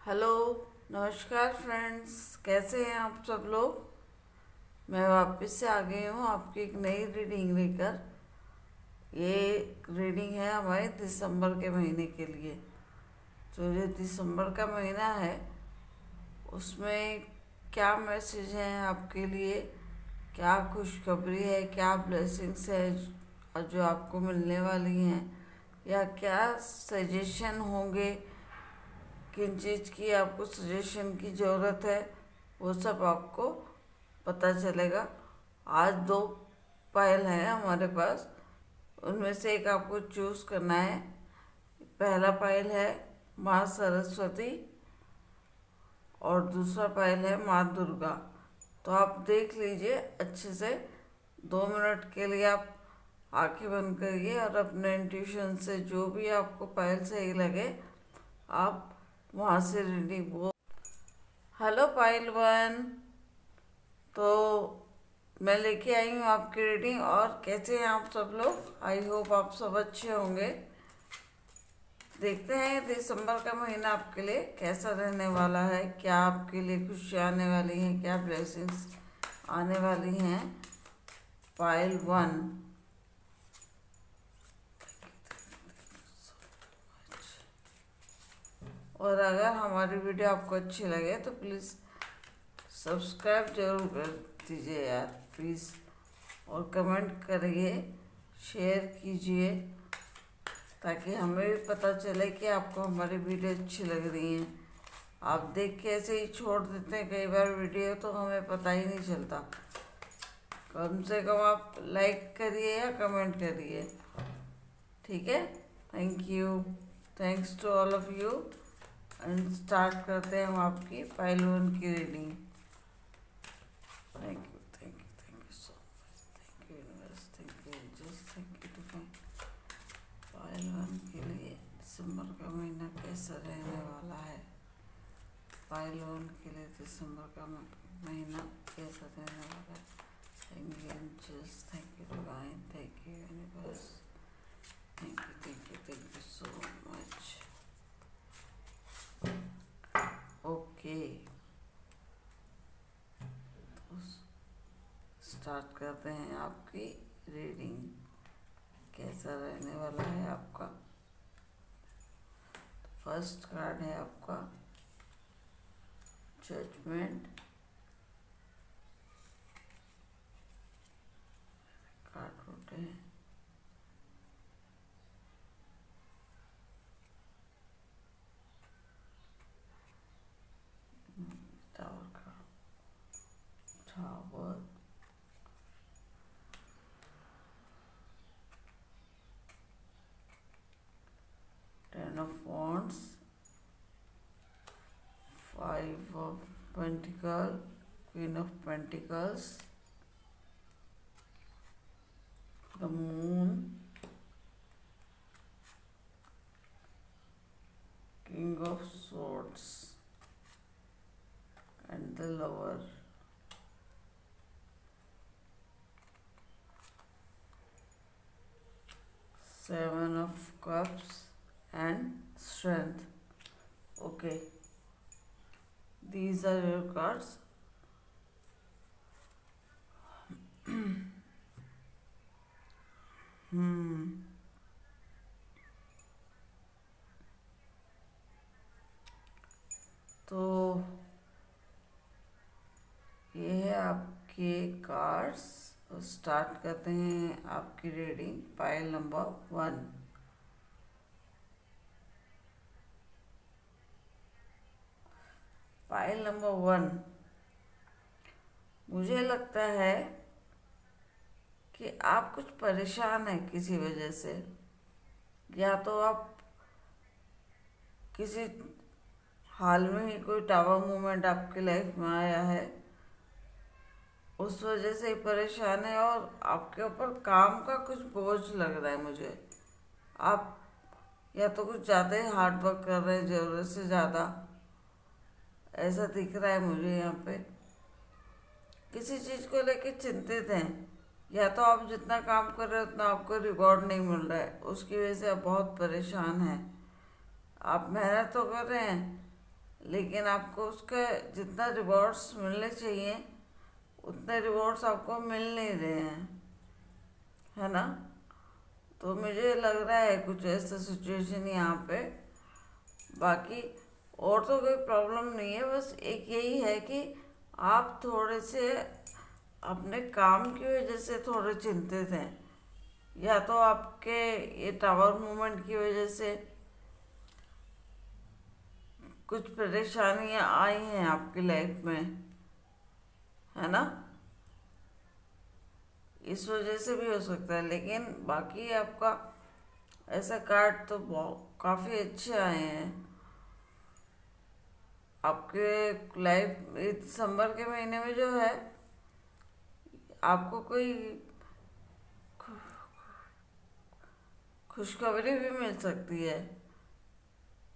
Hello. नमस्कार friends, कैसे हैं आप सब लोग। मैं वापस से आ गई हूँ आपकी एक नई रीडिंग लेकर। ये रीडिंग है हमारे दिसंबर के महीने के लिए। तो जो दिसंबर का महीना है उसमें क्या मैसेज हैं आपके लिए, क्या खुशखबरी है, क्या ब्लेसिंग्स है जो आपको मिलने वाली हैं, या क्या सजेशन होंगे, किन चीज़ की आपको सजेशन की ज़रूरत है, वो सब आपको पता चलेगा। आज दो पायल हैं हमारे पास, उनमें से एक आपको चूज़ करना है। पहला पायल है माँ सरस्वती और दूसरा पायल है माँ दुर्गा। तो आप देख लीजिए अच्छे से, 2 मिनट के लिए आप आंखें बंद करिए और अपने इंट्यूशन से जो भी आपको पायल सही लगे आप वहाँ से रीडिंग वो। हेलो पायल वन। तो मैं लेके आई हूँ आपकी रीडिंग। और कैसे हैं आप सब लोग? आई होप आप सब अच्छे होंगे। देखते हैं दिसंबर का महीना आपके लिए कैसा रहने वाला है, क्या आपके लिए खुशियाँ आने वाली हैं, क्या ब्लेसिंग्स आने वाली हैं। पायल वन। और अगर हमारी वीडियो आपको अच्छी लगे तो प्लीज़ सब्सक्राइब जरूर कर दीजिए यार, प्लीज़। और कमेंट करिए, शेयर कीजिए, ताकि हमें भी पता चले कि आपको हमारी वीडियो अच्छी लग रही है। आप देख के ऐसे ही छोड़ देते हैं कई बार वीडियो, तो हमें पता ही नहीं चलता। कम से कम आप लाइक करिए या कमेंट करिए, ठीक है। Thank you, thanks to all of you. And start करते हैं हम आपकी पायल वन की reading. Thank you, thank you, thank you so much. Thank you universe, thank you angels, thank you divine. Payal one के लिए दिसंबर का महीना कैसा रहने वाला है। पायल वन के लिए दिसंबर का महीना कैसा रहने वाला है। Thank you angels, thank you divine, thank you universe, thank you, thank you, thank you so much. Okay, तो स्टार्ट करते हैं आपकी रीडिंग। कैसा रहने वाला है आपका। फर्स्ट कार्ड है आपका जजमेंट कार्ड होते हैं। टावर का tower, ten of wands, 5 of pentacle, queen of pentacles, the moon, king of swords and the lover, 7 of cups and strength. Okay, these are your cards. तो ये है आपके cards. Start करते हैं आपकी reading. Pile number 1। Pile number 1, मुझे लगता है कि आप कुछ परेशान हैं किसी वजह से, या तो आप किसी हाल में ही कोई टावर मूवमेंट आपकी लाइफ में आया है, उस वजह से ही परेशान है। और आपके ऊपर काम का कुछ बोझ लग रहा है मुझे। आप या तो कुछ ज़्यादा ही हार्ड वर्क कर रहे हैं, ज़रूरत से ज़्यादा, ऐसा दिख रहा है मुझे यहाँ पे। किसी चीज़ को लेके चिंतित हैं, या तो आप जितना काम कर रहे हो उतना आपको रिवॉर्ड नहीं मिल रहा है, उसकी वजह से आप बहुत परेशान हैं। आप मेहनत तो कर रहे हैं लेकिन आपको उसका जितना रिवॉर्ड्स मिलने चाहिए उतने रिवॉर्ड्स आपको मिल नहीं रहे हैं, है ना। तो मुझे लग रहा है कुछ ऐसा सिचुएशन यहाँ पे। बाकी और तो कोई प्रॉब्लम नहीं है, बस एक यही है कि आप थोड़े से अपने काम की वजह से थोड़े चिंतित हैं, या तो आपके ये टावर मूवमेंट की वजह से कुछ परेशानियां आई हैं आपकी लाइफ में, है ना। इस वजह से भी हो सकता है, लेकिन बाकी आपका ऐसा कार्ड तो बहुत काफ़ी अच्छे आए हैं आपके लाइफ। दिसंबर के महीने में जो है आपको कोई खुशखबरी भी मिल सकती है।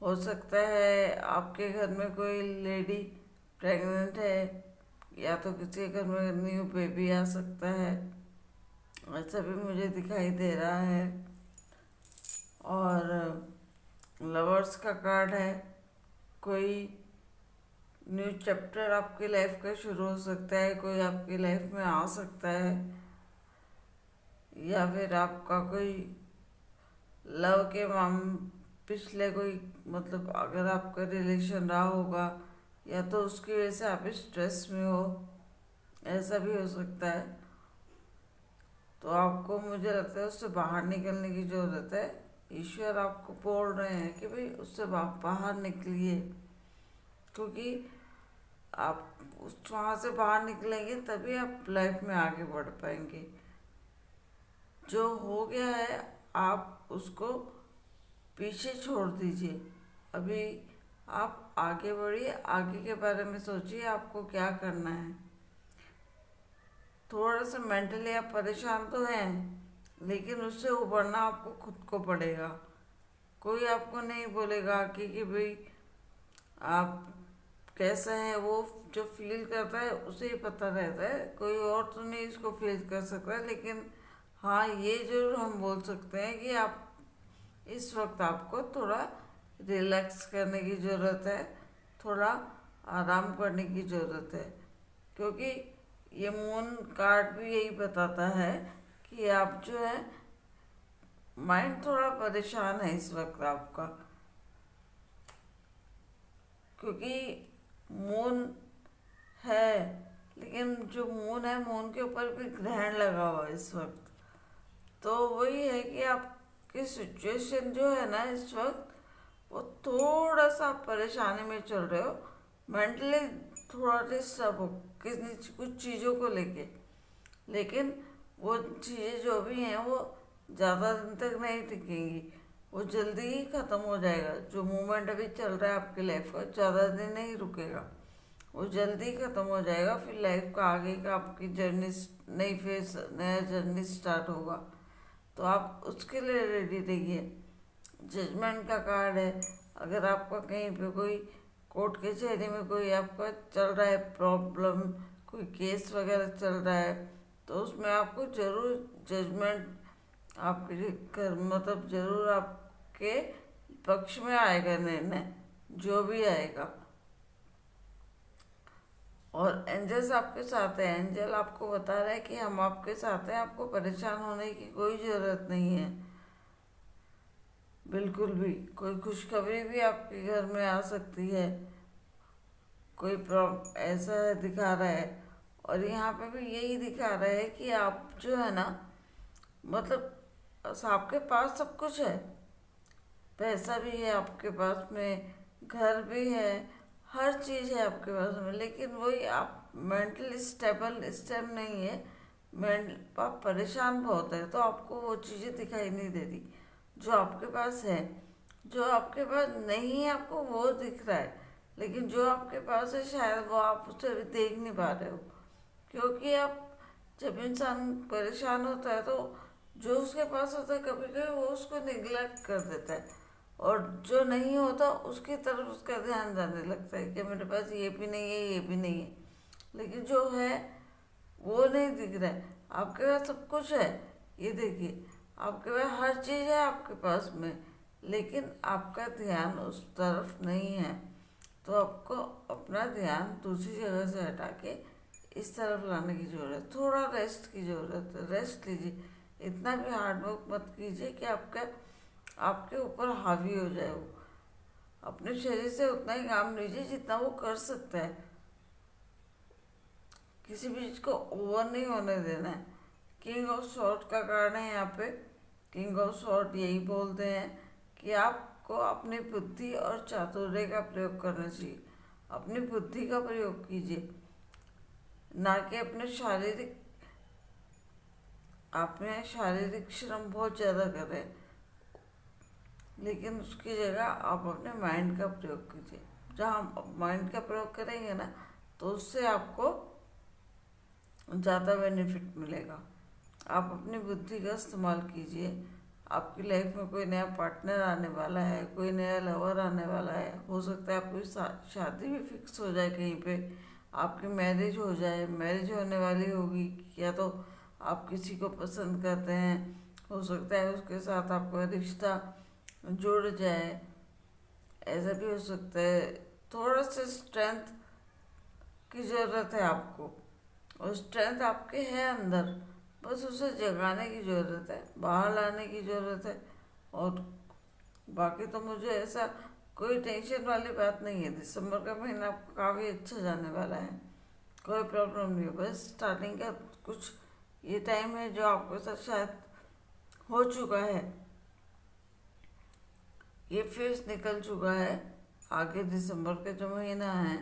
हो सकता है आपके घर में कोई लेडी प्रेग्नेंट है, या तो किसी के घर में न्यू बेबी आ सकता है, ऐसा भी मुझे दिखाई दे रहा है। और लवर्स का कार्ड है, कोई न्यू चैप्टर आपकी लाइफ का शुरू हो सकता है, कोई आपकी लाइफ में आ सकता है, या फिर आपका कोई लव के पिछले कोई मतलब अगर आपका रिलेशन रहा होगा, या तो उसकी वजह से आप स्ट्रेस में हो, ऐसा भी हो सकता है। तो आपको मुझे लगता है उससे बाहर निकलने की ज़रूरत है। ईश्वर आपको बोल रहे हैं कि भाई उससे बाहर निकलिए, क्योंकि आप वहाँ से बाहर निकलेंगे तभी आप लाइफ में आगे बढ़ पाएंगे। जो हो गया है आप उसको पीछे छोड़ दीजिए, अभी आप आगे बढ़िए, आगे के बारे में सोचिए आपको क्या करना है। थोड़ा सा मेंटली आप परेशान तो हैं, लेकिन उससे उबरना आपको खुद को पड़ेगा। कोई आपको नहीं बोलेगा कि भाई आप कैसा है, वो जो फील करता है उसे ही पता रहता है, कोई और तो नहीं इसको फील कर सकता। लेकिन हाँ, ये जरूर हम बोल सकते हैं कि आप इस वक्त आपको थोड़ा रिलैक्स करने की ज़रूरत है, थोड़ा आराम करने की ज़रूरत है, क्योंकि ये मून कार्ड भी यही बताता है कि आप जो है माइंड थोड़ा परेशान है इस वक्त आपका, क्योंकि मून है, लेकिन जो मून है मून के ऊपर भी ग्रहण लगा हुआ है इस वक्त। तो वही है कि आपकी सिचुएशन जो है ना इस वक्त, वो थोड़ा सा परेशानी में चल रहे हो, मेंटली थोड़ा डिस्टर्ब हो किसी कुछ चीज़ों को लेके। लेकिन वो चीज़ें जो भी हैं वो ज़्यादा दिन तक नहीं टिकेंगी, वो जल्दी ही ख़त्म हो जाएगा। जो मूवमेंट अभी चल रहा है आपकी लाइफ का ज़्यादा दिन नहीं रुकेगा, वो जल्दी ख़त्म हो जाएगा। फिर लाइफ का आगे का आपकी जर्नी नई फेज नया जर्नी स्टार्ट होगा, तो आप उसके लिए रेडी रहिए। जजमेंट का कार्ड है, अगर आपका कहीं पे कोई कोर्ट कचहरी में कोई आपका चल रहा है प्रॉब्लम, कोई केस वगैरह चल रहा है, तो उसमें आपको ज़रूर जजमेंट आपके मतलब ज़रूर आपके पक्ष में आएगा निर्णय, जो भी आएगा। और एंजल्स आपके साथ है, एंजल आपको बता रहा है कि हम आपके साथ हैं, आपको परेशान होने की कोई ज़रूरत नहीं है बिल्कुल भी। कोई खुशखबरी भी आपके घर में आ सकती है, कोई प्रॉब्लम ऐसा है दिखा रहा है। और यहाँ पे भी यही दिखा रहा है कि आप जो है ना, मतलब आपके पास सब कुछ है, पैसा भी है आपके पास में, घर भी है, हर चीज़ है आपके पास में, लेकिन वही आप मेंटली स्टेबल नहीं है, आप परेशान बहुत है, तो आपको वो चीज़ें दिखाई नहीं देती जो आपके पास है। जो आपके पास नहीं है आपको वो दिख रहा है, लेकिन जो आपके पास है शायद वो आप उसे अभी देख नहीं पा रहे हो, क्योंकि आप जब इंसान परेशान होता है तो जो उसके पास होता है कभी कभी वो उसको निगलेक्ट कर देता है, और जो नहीं होता उसकी तरफ उसका ध्यान जाने लगता है कि मेरे पास ये भी नहीं है, ये भी नहीं है। लेकिन जो है वो नहीं दिख रहा है। आपके पास सब कुछ है, ये देखिए आपके पास हर चीज़ है आपके पास में, लेकिन आपका ध्यान उस तरफ नहीं है। तो आपको अपना ध्यान दूसरी जगह से हटा के इस तरफ लाने की ज़रूरत है। थोड़ा रेस्ट की ज़रूरत है, रेस्ट लीजिए। इतना भी हार्ड वर्क मत कीजिए कि आपके ऊपर हावी हो जाए वो। अपने शरीर से उतना ही काम लीजिए जितना वो कर सकता है। किसी भी चीज़ को ओवर नहीं होने देना है। किंग ऑफ शॉर्ट का कारण है यहाँ पे। किंग ऑफ शॉर्ट यही बोलते हैं कि आपको अपनी बुद्धि और चातुर्य का प्रयोग करना चाहिए। अपनी बुद्धि का प्रयोग कीजिए, ना कि अपने शारीरिक श्रम बहुत ज़्यादा करें, लेकिन उसकी जगह आप अपने माइंड का प्रयोग कीजिए। जहाँ माइंड का प्रयोग करेंगे ना, तो उससे आपको ज़्यादा बेनिफिट मिलेगा। आप अपनी बुद्धि का इस्तेमाल कीजिए। आपकी लाइफ में कोई नया पार्टनर आने वाला है, कोई नया लवर आने वाला है। हो सकता है आपकी शादी भी फिक्स हो जाए, कहीं पे आपकी मैरिज हो जाए, मैरिज होने वाली होगी, या तो आप किसी को पसंद करते हैं, हो सकता है उसके साथ आपका रिश्ता जुड़ जाए, ऐसा भी हो सकता है। थोड़ा सा स्ट्रेंथ की ज़रूरत है आपको, और स्ट्रेंथ आपके है अंदर, बस उसे जगाने की ज़रूरत है, बाहर लाने की ज़रूरत है। और बाकी तो मुझे ऐसा कोई टेंशन वाली बात नहीं है। दिसंबर का महीना आपको काफ़ी अच्छा जाने वाला है, कोई प्रॉब्लम नहीं है। बस स्टार्टिंग का कुछ ये टाइम है जो आपके साथ शायद हो चुका है, ये फेज निकल चुका है। आगे दिसंबर का जो महीना है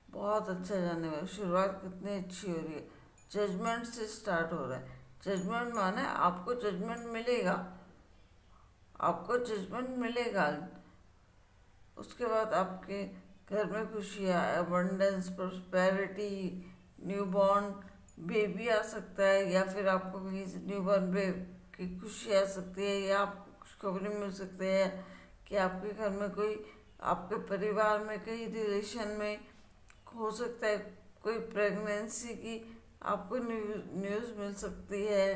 बहुत अच्छा जाने वाला। शुरुआत कितनी अच्छी हो रही है, जजमेंट से स्टार्ट हो रहा है। जजमेंट माने आपको जजमेंट मिलेगा, आपको जजमेंट मिलेगा। उसके बाद आपके घर में खुशियाँ, एबंडेंस, प्रॉस्पेरिटी, न्यूबॉर्न बेबी आ सकता है, या फिर आपको कहीं से न्यूबॉर्न बेबी की खुशी आ सकती है, या आपको खुशखबरी मिल सकती है कि आपके घर में कोई, आपके परिवार में, कहीं रिलेशन में हो सकता है कोई प्रेगनेंसी की आपको न्यूज़ मिल सकती है।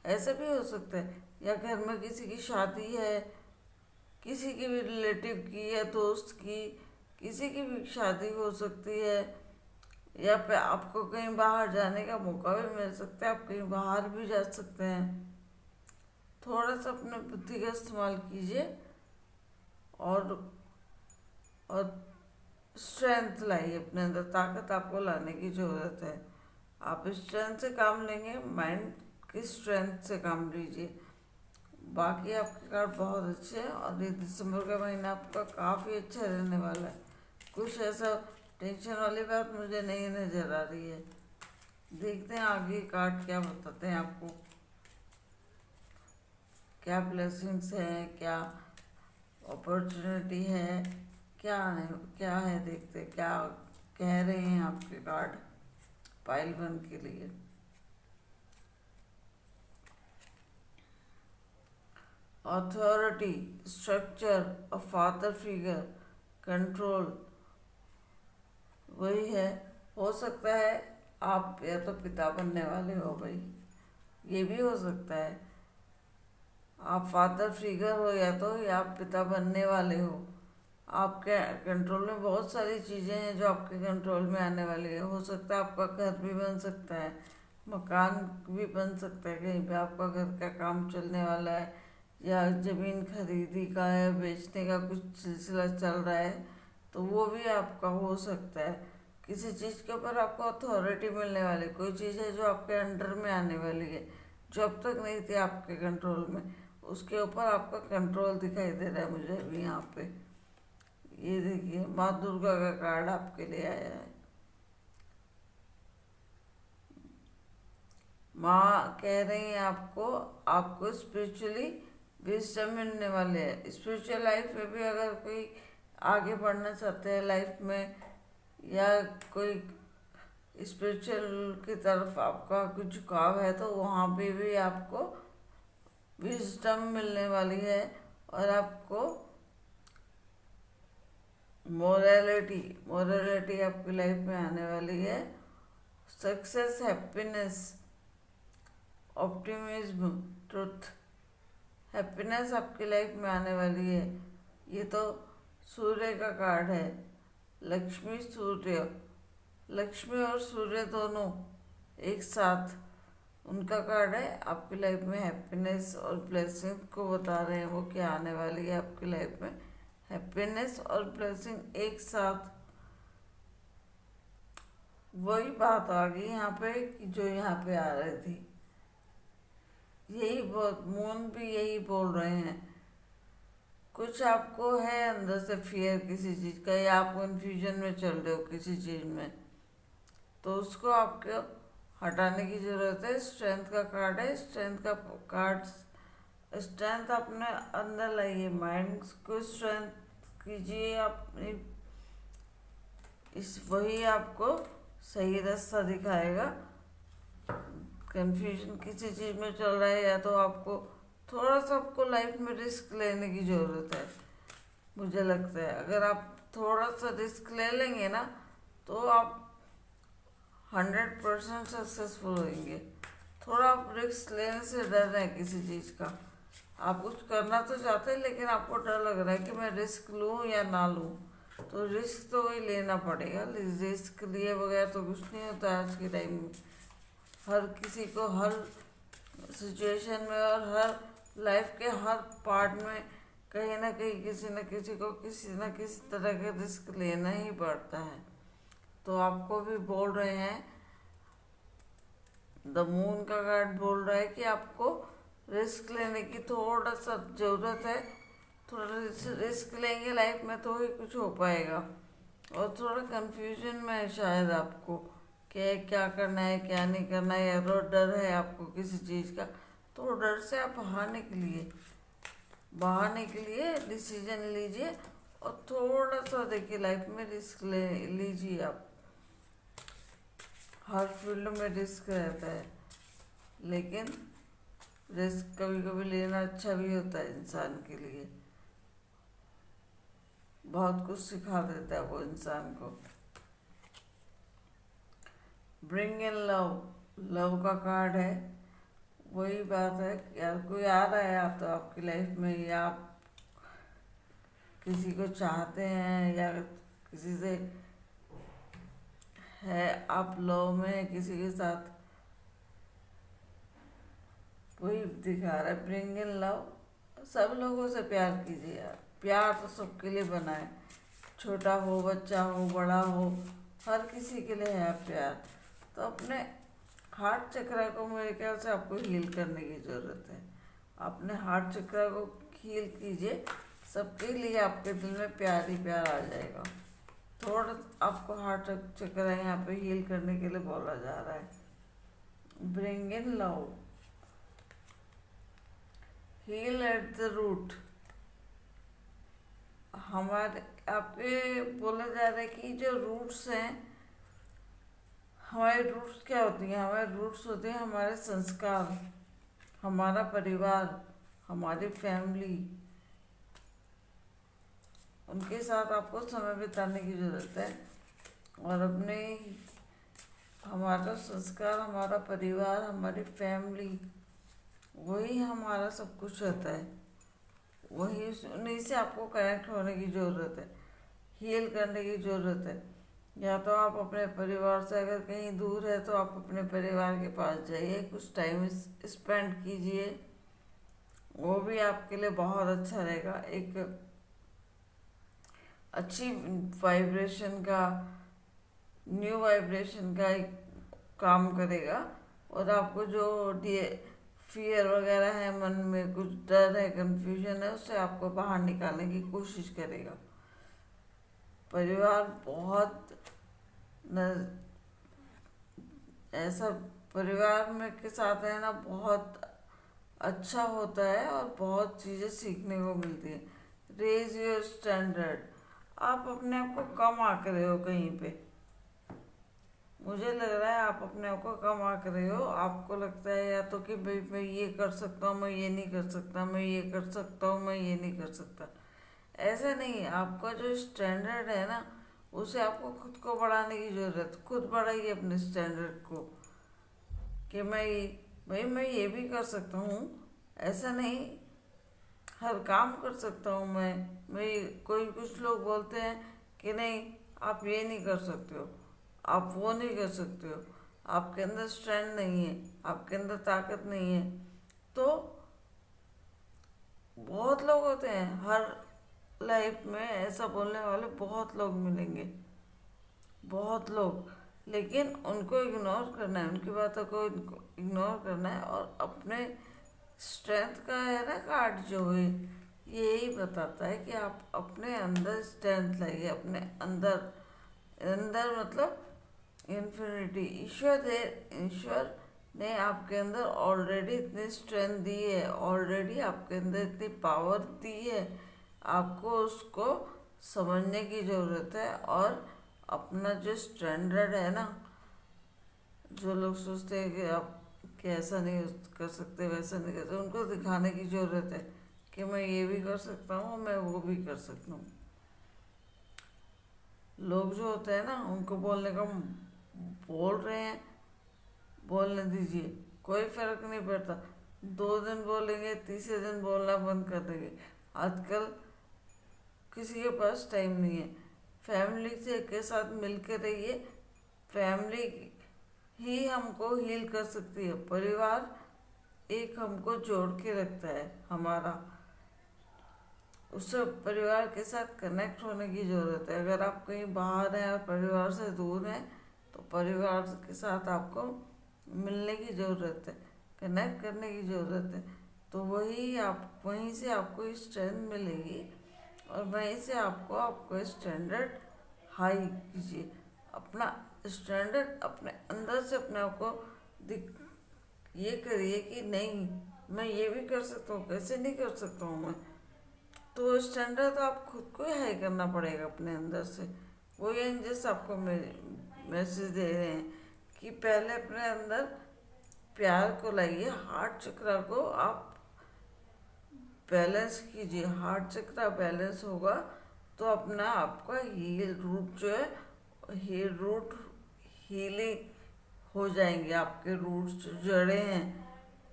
ऐसा भी हो सकता है, या घर में किसी की शादी है, किसी की भी रिलेटिव की या दोस्त की, किसी की भी शादी हो सकती है, या फिर आपको कहीं बाहर जाने का मौका भी मिल सकता है, आप कहीं बाहर भी जा सकते हैं। थोड़ा सा अपने बुद्धि का इस्तेमाल कीजिए, और और स्ट्रेंथ लाइए अपने अंदर। ताकत आपको लाने की ज़रूरत है। आप स्ट्रेंथ से काम लेंगे, माइंड की स्ट्रेंथ से काम लीजिए। बाकी आपके कार्ड बहुत अच्छे हैं, और ये दिसंबर का महीना आपका काफ़ी अच्छा रहने वाला है। कुछ ऐसा टेंशन वाली बात मुझे नहीं नज़र आ रही है। देखते हैं आगे कार्ड क्या बताते हैं आपको, क्या ब्लेसिंग्स हैं, क्या अपॉर्चुनिटी है, क्या नहीं, क्या है। देखते हैं क्या कह रहे हैं आपके कार्ड पाइल 1 के लिए। Authority, structure, a father figure, control, वही है। हो सकता है आप या तो पिता बनने वाले हो भाई, ये भी हो सकता है। आप फादर फिगर हो या तो, या आप पिता बनने वाले हो। आपके कंट्रोल में बहुत सारी चीज़ें हैं जो आपके कंट्रोल में आने वाली है। हो सकता है आपका घर भी बन सकता है, मकान भी बन सकता है, कहीं पे आपका घर का काम चलने वाला है, या ज़मीन खरीदी का है, बेचने का कुछ सिलसिला चल रहा है, तो वो भी आपका हो सकता है। किसी चीज़ के ऊपर आपको अथॉरिटी मिलने वाली, कोई चीज़ है जो आपके अंडर में आने वाली है, जो अब तक नहीं थी आपके कंट्रोल में, उसके ऊपर आपका कंट्रोल दिखाई दे रहा है मुझे अभी यहाँ पे। ये देखिए माँ दुर्गा का कार्ड आपके लिए आया है। माँ कह रही हैं आपको स्पिरिचुअली विजडम मिलने वाले हैं। स्पिरिचुअल लाइफ में भी अगर कोई आगे बढ़ना चाहते हैं लाइफ में, या कोई स्पिरिचुअल की तरफ आपका कुछ झुकाव है, तो वहाँ पे भी आपको विजडम मिलने वाली है, और आपको मोरालिटी आपकी लाइफ में आने वाली है। Success, happiness, optimism, truth, happiness आपकी लाइफ में आने वाली है। ये तो सूर्य का कार्ड है, लक्ष्मी सूर्य, लक्ष्मी और सूर्य दोनों एक साथ, उनका कार्ड है। आपकी लाइफ में हैप्पीनेस और ब्लेसिंग को बता रहे हैं वो, क्या आने वाली है आपकी लाइफ में। हैप्पीनेस और ब्लेसिंग एक साथ, वही बात आ गई यहाँ पे कि जो यहाँ पे आ रही थी। यही बहुत, मून भी यही बोल रहे हैं। कुछ आपको है अंदर से फियर किसी चीज़ का, या आप कन्फ्यूजन में चल रहे हो किसी चीज़ में, तो उसको आपको हटाने की ज़रूरत है। स्ट्रेंथ का कार्ड है, स्ट्रेंथ का कार्ड, स्ट्रेंथ अपने अंदर लाइए, माइंड को स्ट्रेंथ कीजिए अपनी, इस वही आपको सही रास्ता दिखाएगा। कंफ्यूजन किसी चीज़ में चल रहा है, या तो आपको थोड़ा सा आपको लाइफ में रिस्क लेने की ज़रूरत है। मुझे लगता है अगर आप थोड़ा सा रिस्क ले लेंगे ना, तो आप 100% सक्सेसफुल होंगे। थोड़ा आप रिस्क लेने से डर रहे हैं किसी चीज़ का, आप कुछ करना तो चाहते हैं लेकिन आपको डर लग रहा है कि मैं रिस्क लूँ या ना लूँ, तो रिस्क तो वही लेना पड़ेगा। रिस्क लिए बगैर तो कुछ नहीं होता है आज के टाइम में। हर किसी को हर सिचुएशन में और हर लाइफ के हर पार्ट में कहीं ना कहीं किसी न किसी को किसी न किसी तरह का रिस्क लेना ही पड़ता है। तो आपको भी बोल रहे हैं, द मून का कार्ड बोल रहा है कि आपको रिस्क लेने की थोड़ा सा ज़रूरत है। थोड़ा रिस्क लेंगे लाइफ में तो ही कुछ हो पाएगा। और थोड़ा कंफ्यूजन में है शायद आपको कि क्या करना है क्या नहीं करना है, या तो डर है आपको किसी चीज़ का, तो डर से आप बाहर निकलिए, डिसीजन लीजिए और थोड़ा सा देखिए लाइफ में रिस्क ले लीजिए आप। हर फील्ड में रिस्क रहता है, लेकिन रिस्क कभी कभी लेना अच्छा भी होता है इंसान के लिए, बहुत कुछ सिखा देता है वो इंसान को। ब्रिंग इन लव, लव का कार्ड है। वही बात है, यार कोई आ रहा है आप तो आपकी लाइफ में, या आप किसी को चाहते हैं, या किसी से है आप लव में है किसी के साथ, वही दिखा रहा है। ब्रिंग इन लव, सब लोगों से प्यार कीजिए यार, प्यार तो सबके लिए बना है, छोटा हो बच्चा हो बड़ा हो, हर किसी के लिए है प्यार। तो अपने हार्ट चक्र को मेरे ख्याल से आपको हील करने की ज़रूरत है। अपने हार्ट चक्र को हील कीजिए, सबके लिए आपके दिल में प्यार ही प्यार आ जाएगा। थोड़ा आपको हार्ट चक्र यहाँ पे हील करने के लिए बोला जा रहा है। Bring in love, heal at the root. हमारे आपके बोला जा रहा है कि जो रूट्स हैं, हमारे रूट्स क्या होती हैं? हमारे रूट्स होते हैं हमारे संस्कार, हमारा परिवार, हमारी फैमिली, उनके साथ आपको समय बिताने की ज़रूरत है। और अपने हमारा संस्कार, हमारा परिवार, हमारी फैमिली, वही हमारा सब कुछ होता है, वही उन्हीं से आपको कनेक्ट होने की ज़रूरत है, हील करने की ज़रूरत है। या तो आप अपने परिवार से अगर कहीं दूर है तो आप अपने परिवार के पास जाइए, कुछ टाइम स्पेंड कीजिए, वो भी आपके लिए बहुत अच्छा रहेगा। एक अच्छी वाइब्रेशन का, न्यू वाइब्रेशन का एक काम करेगा। और आपको जो फियर वगैरह है, मन में कुछ डर है, कंफ्यूजन है, उससे आपको बाहर निकालने की कोशिश करेगा। परिवार बहुत ऐसा परिवार में के साथ रहना बहुत अच्छा होता है और बहुत चीज़ें सीखने को मिलती है। रेज योर स्टैंडर्ड, आप अपने आप को कम आंक रहे हो कहीं पे, मुझे लग रहा है आप अपने आप को कम आंक रहे हो। आपको लगता है या तो कि भाई मैं ये कर सकता हूँ, मैं ये नहीं कर सकता, मैं ये कर सकता हूँ, मैं ये नहीं कर सकता। ऐसा नहीं है, आपका जो स्टैंडर्ड है ना, उसे आपको खुद को बढ़ाने की ज़रूरत। खुद बढ़ाइए अपने स्टैंडर्ड को कि मैं ये भी कर सकता हूँ, ऐसा नहीं हर काम कर सकता हूँ मैं। कोई कुछ लोग बोलते हैं कि नहीं आप ये नहीं कर सकते हो, आप वो नहीं कर सकते हो, आपके अंदर स्ट्रेंथ नहीं है, आपके अंदर ताकत नहीं है। तो बहुत लोग होते हैं, हर लाइफ में ऐसा बोलने वाले बहुत लोग मिलेंगे, बहुत लोग। लेकिन उनको इग्नोर करना है, उनकी बातों को इग्नोर करना है, और अपने स्ट्रेंथ का है ना कार्ड जो है, यही बताता है कि आप अपने अंदर स्ट्रेंथ लाइए, अपने अंदर। अंदर मतलब इन्फिनिटी, ईश्वर ने आपके अंदर ऑलरेडी इतनी स्ट्रेंथ दी है, ऑलरेडी आपके अंदर इतनी पावर दी है। आपको उसको समझने की ज़रूरत है, और अपना जो स्टैंडर्ड है ना, जो लोग सोचते हैं कि आप कि ऐसा नहीं कर सकते, वैसा नहीं कर सकते, उनको दिखाने की ज़रूरत है कि मैं ये भी कर सकता हूँ, मैं वो भी कर सकता हूँ। लोग जो होते हैं ना, उनको बोलने का बोल रहे हैं, बोलने दीजिए, कोई फर्क नहीं पड़ता। 2 दिन बोलेंगे, तीसरे दिन बोलना बंद कर देंगे। आजकल किसी के पास टाइम नहीं है। फैमिली से के साथ मिलकर रहिए, फैमिली ही हमको हील कर सकती है। परिवार एक हमको जोड़ के रखता है हमारा, उससे परिवार के साथ कनेक्ट होने की ज़रूरत है। अगर आप कहीं बाहर हैं और परिवार से दूर हैं, तो परिवार के साथ आपको मिलने की ज़रूरत है, कनेक्ट करने की ज़रूरत है। तो वहीं से आपको स्ट्रेंथ मिलेगी, और वहीं से आपको स्टैंडर्ड हाई कीजिए। अपना स्टैंडर्ड अपने अंदर से अपने आप को ये करिए कि नहीं, मैं ये भी कर सकता हूँ, कैसे नहीं कर सकता हूँ मैं। तो स्टैंडर्ड तो आप खुद को ही हाई करना पड़ेगा अपने अंदर से। वो एंजल्स आपको मैसेज दे रहे हैं कि पहले अपने अंदर प्यार को लाइए, हार्ट चक्र को आप बैलेंस कीजिए। हार्ट चक्र बैलेंस होगा तो अपना आपका हील रूट जो है, हीलिंग हो जाएंगे। आपके रूट्स जड़े हैं,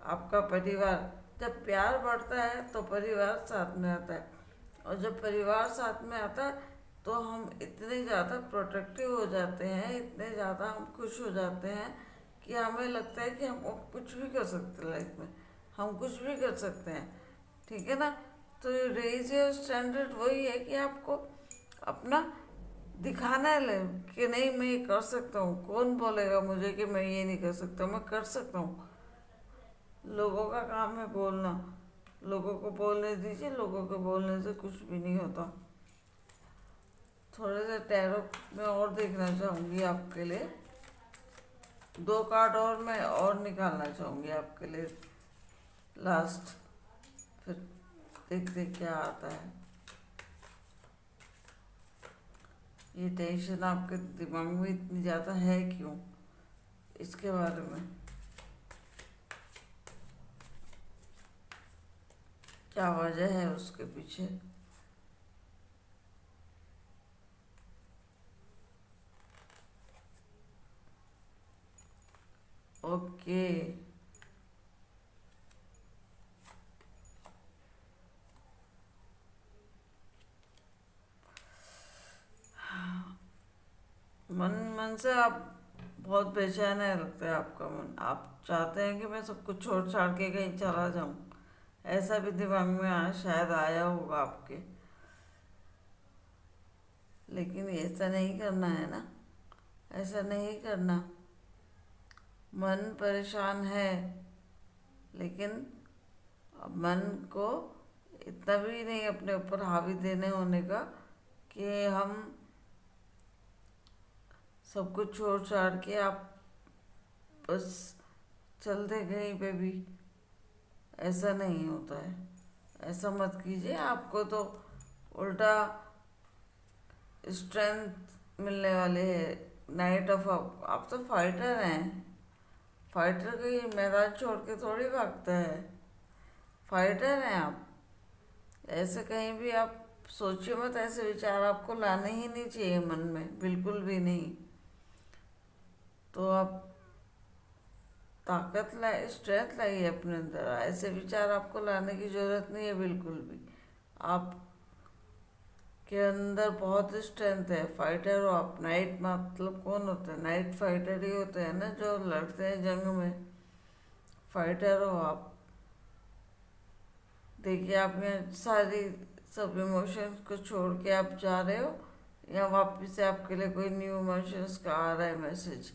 आपका परिवार। जब प्यार बढ़ता है तो परिवार साथ में आता है, और जब परिवार साथ में आता है तो हम इतने ज़्यादा प्रोटेक्टिव हो जाते हैं, इतने ज़्यादा हम खुश हो जाते हैं कि हमें लगता है कि हम कुछ भी कर सकते हैं लाइफ में, हम कुछ भी कर सकते हैं। ठीक है ना। तो रेज योर स्टैंडर्ड वही है कि आपको अपना दिखाना है कि नहीं, मैं ये कर सकता हूँ। कौन बोलेगा मुझे कि मैं ये नहीं कर सकता, मैं कर सकता हूँ। लोगों का काम है बोलना, लोगों को बोलने दीजिए, लोगों के बोलने से कुछ भी नहीं होता। थोड़े से टैरो में और देखना चाहूँगी आपके लिए, 2 कार्ड और मैं और निकालना चाहूँगी आपके लिए लास्ट, फिर देखते क्या आता है। ये टेंशन आपके दिमाग में इतनी ज़्यादा है क्यों, इसके बारे में क्या वजह है उसके पीछे। ओके, मन से आप बहुत बेचैन है, लगता है आपका मन। आप चाहते हैं कि मैं सब कुछ छोड़ छाड़ के कहीं चला जाऊं, ऐसा भी दिमाग में शायद आया होगा आपके। लेकिन ऐसा नहीं करना है ना, ऐसा नहीं करना। मन परेशान है, लेकिन अब मन को इतना भी नहीं अपने ऊपर हावी देने होने का कि हम सब कुछ छोड़ छाड़ के आप बस चल दे कहीं पे भी। ऐसा नहीं होता है, ऐसा मत कीजिए। आपको तो उल्टा स्ट्रेंथ मिलने वाले है। नाइट ऑफ आप तो फाइटर हैं, फाइटर कहीं मैदान छोड़ के थोड़ी भागता है, फाइटर हैं आप। ऐसे कहीं भी आप सोचिए मत, ऐसे विचार आपको लाने ही नहीं चाहिए मन में, बिल्कुल भी नहीं। तो आप ताकत लाए, स्ट्रेंथ लाइए अपने अंदर। ऐसे विचार आपको लाने की ज़रूरत नहीं है बिल्कुल भी। आप के अंदर बहुत स्ट्रेंथ है। फाइटर हो आप। नाइट मतलब कौन होता है? नाइट फाइटर ही होते हैं ना, जो लड़ते हैं जंग में। फाइटर हो आप। देखिए आपने सारी सब इमोशंस को छोड़ के आप जा रहे हो, या वापस से आपके लिए कोई न्यू इमोशंस का आ रहा है मैसेज,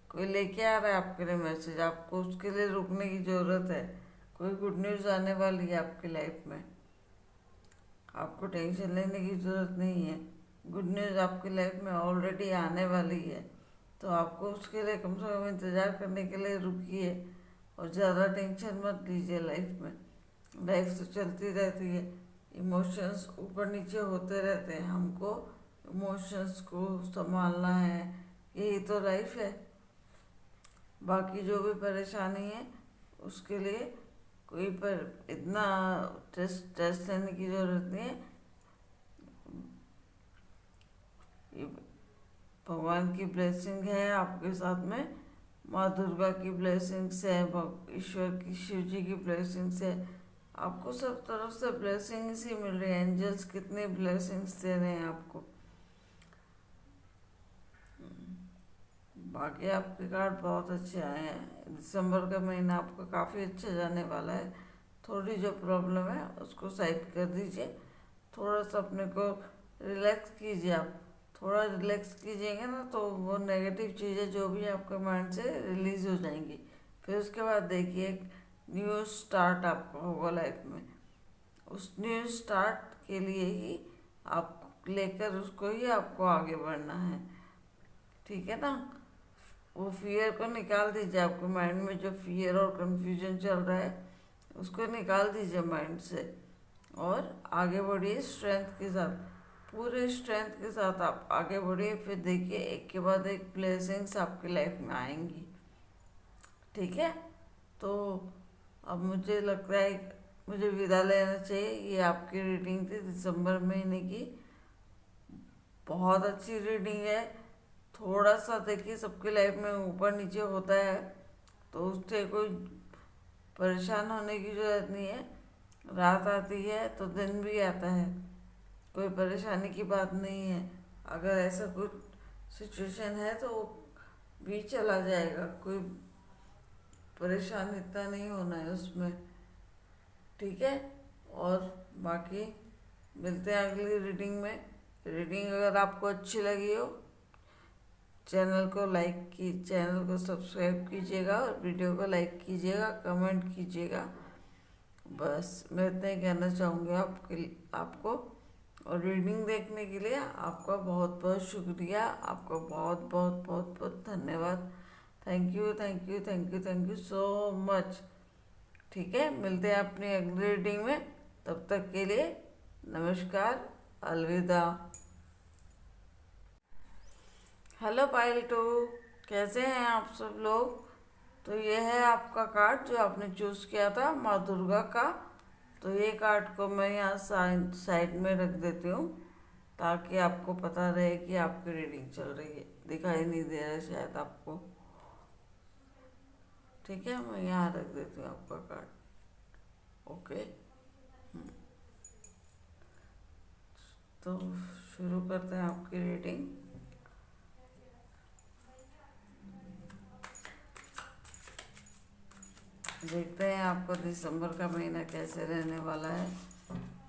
कोई लेके आ रहा है आपके लिए मैसेज, आपको उसके लिए रुकने की ज़रूरत है। कोई गुड न्यूज़ आने वाली है आपकी लाइफ में, आपको टेंशन लेने की ज़रूरत नहीं है। गुड न्यूज़ आपकी लाइफ में ऑलरेडी आने वाली है, तो आपको उसके लिए कम से कम इंतज़ार करने के लिए रुकिए और ज़्यादा टेंशन मत लीजिए। लाइफ में लाइफ तो चलती रहती है, इमोशंस ऊपर नीचे होते रहते हैं, हमको इमोशंस को संभालना है, यही तो लाइफ है। बाकी जो भी परेशानी है उसके लिए कोई पर इतना टेस्ट लेने की ज़रूरत नहीं है। भगवान की ब्लेसिंग है आपके साथ में, माँ दुर्गा की ब्लेसिंग्स है, ईश्वर की, शिव जी की ब्लेसिंग्स है। आपको सब तरफ से ब्लेसिंग्स ही मिल रही है। एंजल्स कितनी ब्लेसिंग्स दे रहे हैं आपको। बाकी आपके कार्ड बहुत अच्छे आए हैं। दिसंबर का महीना आपका काफ़ी अच्छा जाने वाला है। थोड़ी जो प्रॉब्लम है उसको साइड कर दीजिए, थोड़ा सा अपने को रिलैक्स कीजिए। आप थोड़ा रिलैक्स कीजिएगा ना, तो वो नेगेटिव चीज़ें जो भी आपके माइंड से रिलीज़ हो जाएंगी। फिर उसके बाद देखिए एक न्यू स्टार्ट आपका होगा लाइफ में। उस न्यू स्टार्ट के लिए ही आप लेकर उसको ही आपको आगे बढ़ना है, ठीक है ना। वो फियर को निकाल दीजिए, आपके माइंड में जो फियर और कंफ्यूजन चल रहा है उसको निकाल दीजिए माइंड से, और आगे बढ़िए स्ट्रेंथ के साथ, पूरे स्ट्रेंथ के साथ आप आगे बढ़िए। फिर देखिए एक के बाद एक ब्लेसिंग्स आपकी लाइफ में आएंगी, ठीक है। तो अब मुझे लगता है मुझे विदा लेना चाहिए। ये आपकी रीडिंग थी दिसंबर महीने की। बहुत अच्छी रीडिंग है। थोड़ा सा देखिए सबकी लाइफ में ऊपर नीचे होता है, तो उससे कोई परेशान होने की ज़रूरत नहीं है। रात आती है तो दिन भी आता है, कोई परेशानी की बात नहीं है। अगर ऐसा कुछ सिचुएशन है तो भी चला जाएगा, कोई परेशान इतना नहीं होना है उसमें, ठीक है। और बाकी मिलते हैं अगली रीडिंग में। रीडिंग अगर आपको अच्छी लगी हो, चैनल को सब्सक्राइब कीजिएगा और वीडियो को लाइक कीजिएगा, कमेंट कीजिएगा। बस मैं इतना ही कहना चाहूँगी आपको। और रीडिंग देखने के लिए आपका बहुत बहुत शुक्रिया, आपका बहुत बहुत बहुत बहुत धन्यवाद। Thank you thank you thank you thank you so much. ठीक है, मिलते हैं अपनी अगली रीडिंग में। तब तक के लिए नमस्कार, अलविदा। हेलो पायल 2, कैसे हैं आप सब लोग? तो ये है आपका कार्ड जो आपने चूज़ किया था, माँ दुर्गा का। तो ये कार्ड को मैं यहाँ साइड में रख देती हूँ, ताकि आपको पता रहे कि आपकी रीडिंग चल रही है। दिखाई नहीं दे रहा है शायद आपको, ठीक है। मैं यहाँ रख देती हूँ आपका कार्ड, ओके। तो शुरू करते हैं आपकी रीडिंग। देखते हैं आपको दिसंबर का महीना कैसे रहने वाला है,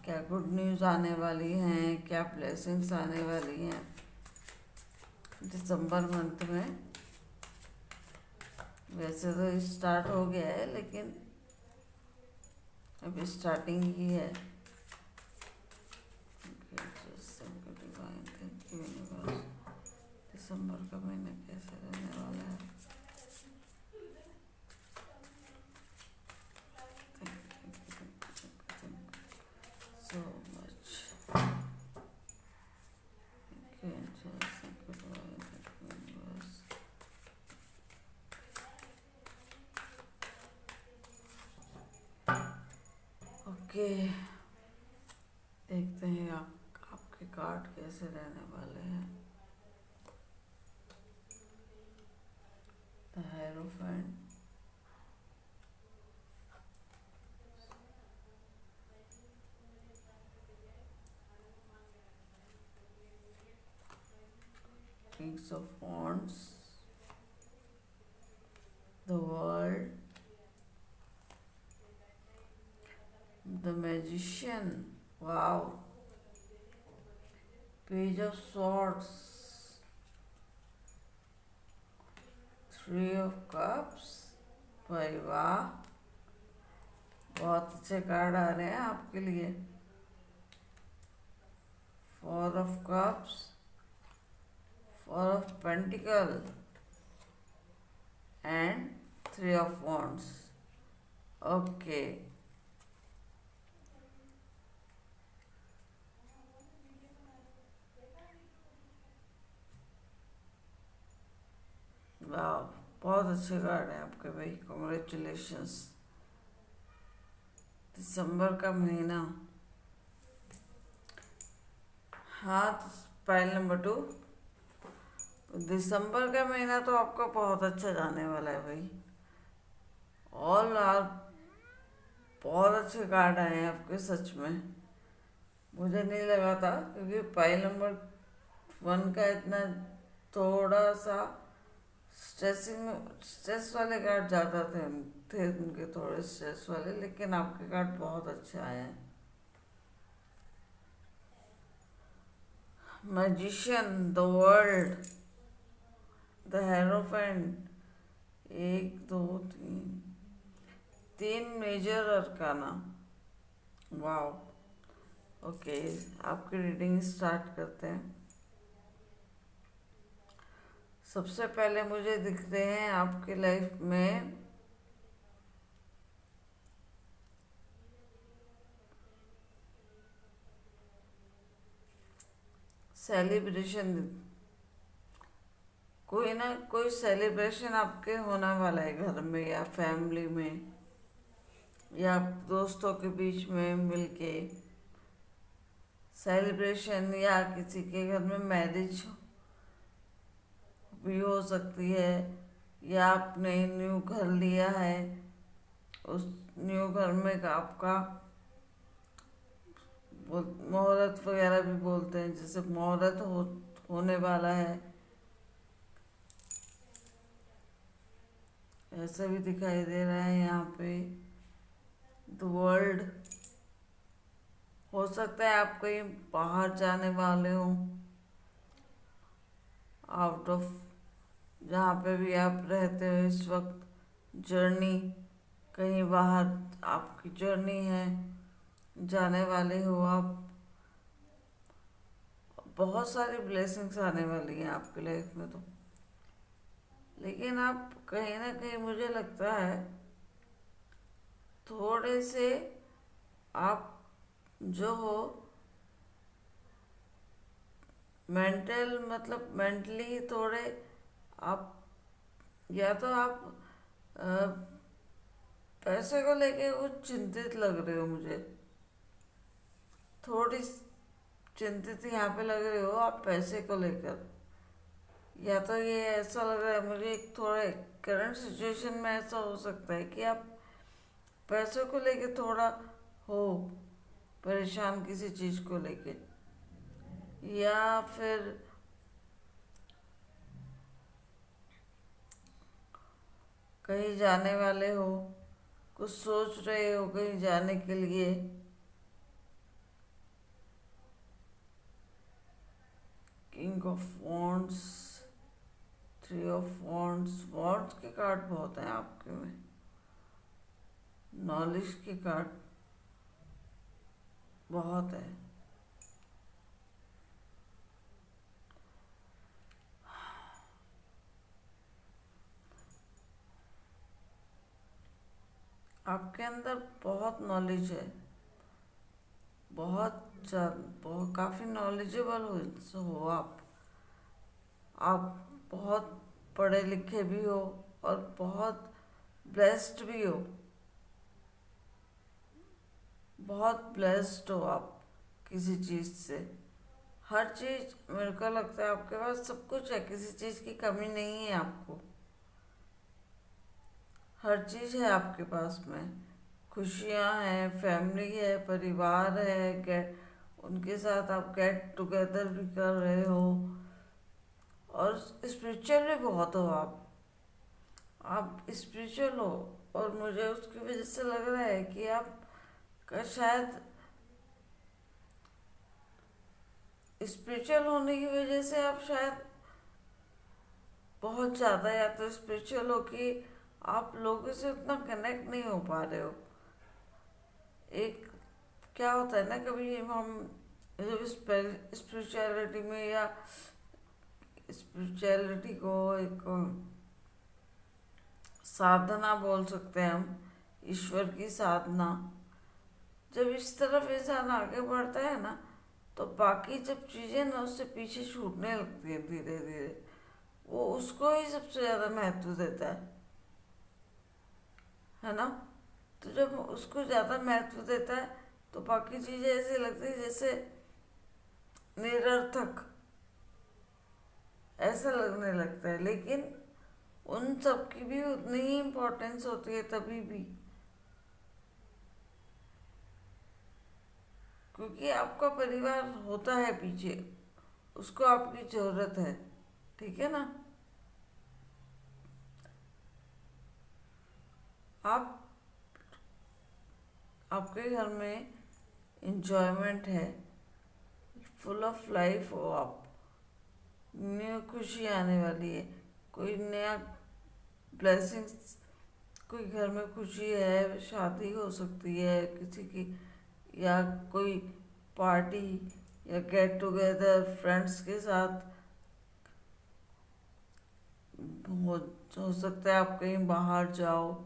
क्या गुड न्यूज़ आने वाली हैं, क्या ब्लेसिंग्स आने वाली हैं दिसंबर मंथ में। वैसे तो स्टार्ट हो गया है, लेकिन अभी स्टार्टिंग ही है। दिसंबर का महीना कैसे रहने वाला है। So much. ओके, देखते हैं आपके कार्ड कैसे रहने वाले हैं। The hierophant, Kings of Wands, the World, the Magician, wow, Page of Swords, Three of Cups, भाई वाह, बहुत अच्छे कार्ड आ रहे हैं आपके लिए। Four of Cups, Four of Pentacles and Three of Wands. Okay. वाह, बहुत अच्छे कार्ड हैं आपके भाई, कॉन्ग्रेचुलेशंस। दिसंबर का महीना, हाँ, तो फाइल नंबर 2, दिसंबर का महीना तो आपका बहुत अच्छा जाने वाला है भाई। ऑल आर बहुत अच्छे कार्ड आए हैं आपके, सच में मुझे नहीं लगा था, क्योंकि फाइल नंबर 1 का इतना थोड़ा सा स्ट्रेस वाले कार्ड ज़्यादा थे उनके, थोड़े स्ट्रेस वाले, लेकिन आपके कार्ड बहुत अच्छे आए हैं। Magician, the world, the hierophant, 1 2 3 major arcana, wow. Okay, आपकी रीडिंग स्टार्ट करते हैं। सबसे पहले मुझे दिख रहे हैं आपके लाइफ में सेलिब्रेशन, कोई ना कोई सेलिब्रेशन आपके होने वाला है घर में या फैमिली में या दोस्तों के बीच में मिलके सेलिब्रेशन, या किसी के घर में मैरिज भी हो सकती है, या आपने न्यू घर लिया है, उस न्यू घर में आपका मुहूर्त वगैरह भी बोलते हैं, जैसे मुहूर्त होने वाला है, ऐसा भी दिखाई दे रहा है यहाँ पे। द वर्ल्ड, हो सकता है आप कहीं बाहर जाने वाले हो, आउट ऑफ जहाँ पे भी आप रहते हो इस वक्त, जर्नी, कहीं बाहर आपकी जर्नी है, जाने वाले हो आप, बहुत सारी ब्लेसिंग्स आने वाली हैं आपकी लाइफ में तो। लेकिन आप कहीं ना कहीं मुझे लगता है थोड़े से आप जो हो मेंटल, मतलब मेंटली थोड़े आप, या तो आप पैसे को लेके कुछ चिंतित लग रहे हो, मुझे थोड़ी चिंतित यहाँ पे लग रहे हो आप पैसे को लेकर, या तो ये ऐसा लग रहा है मुझे, एक थोड़ा करंट सिचुएशन में ऐसा हो सकता है कि आप पैसों को लेके थोड़ा हो परेशान किसी चीज़ को लेके, या फिर कहीं जाने वाले हो, कुछ सोच रहे हो कहीं जाने के लिए। King of wands, three of wands, wands के कार्ड बहुत हैं आपके में, नॉलेज के कार्ड बहुत है। आपके अंदर बहुत नॉलेज है, बहुत काफ़ी नॉलेजेबल हो आप बहुत पढ़े लिखे भी हो और बहुत ब्लेस्ड भी हो, बहुत ब्लेस्ड हो आप किसी चीज़ से, हर चीज़ मेरे को लगता है आपके पास सब कुछ है, किसी चीज़ की कमी नहीं है आपको, हर चीज़ है आपके पास में, खुशियाँ हैं, फैमिली है, परिवार है, उनके साथ आप गेट टुगेदर भी कर रहे हो, और स्पिरिचुअल भी बहुत हो आप स्पिरिचुअल हो। और मुझे उसकी वजह से लग रहा है कि आप का शायद स्पिरिचुअल होने की वजह से आप शायद बहुत ज़्यादा या तो स्पिरिचुअल हो कि आप लोगों से उतना कनेक्ट नहीं हो पा रहे हो। एक क्या होता है ना, कभी हम जब स्पिरिचुअलिटी में या स्पिरिचुअलिटी को एक साधना बोल सकते हैं हम, ईश्वर की साधना, जब इस तरफ इंसान आगे बढ़ता है ना तो बाकी जब चीज़ें ना उससे पीछे छूटने लगती हैं धीरे धीरे। वो उसको ही सबसे ज़्यादा महत्व देता है ना। तो जब उसको ज़्यादा महत्व देता है तो बाकी चीज़ें ऐसे लगती है जैसे निरर्थक, ऐसा लगने लगता है। लेकिन उन सब की भी उतनी ही इम्पोर्टेंस होती है तभी भी, क्योंकि आपका परिवार होता है पीछे, उसको आपकी ज़रूरत है। ठीक है ना। आप आपके घर में इंजॉयमेंट है, फुल ऑफ लाइफ हो आप, न्यू खुशी आने वाली है, कोई नया ब्लेसिंग्स, कोई घर में खुशी है, शादी हो सकती है किसी की, या कोई पार्टी या गेट टुगेदर फ्रेंड्स के साथ हो हो सकता है आप कहीं बाहर जाओ।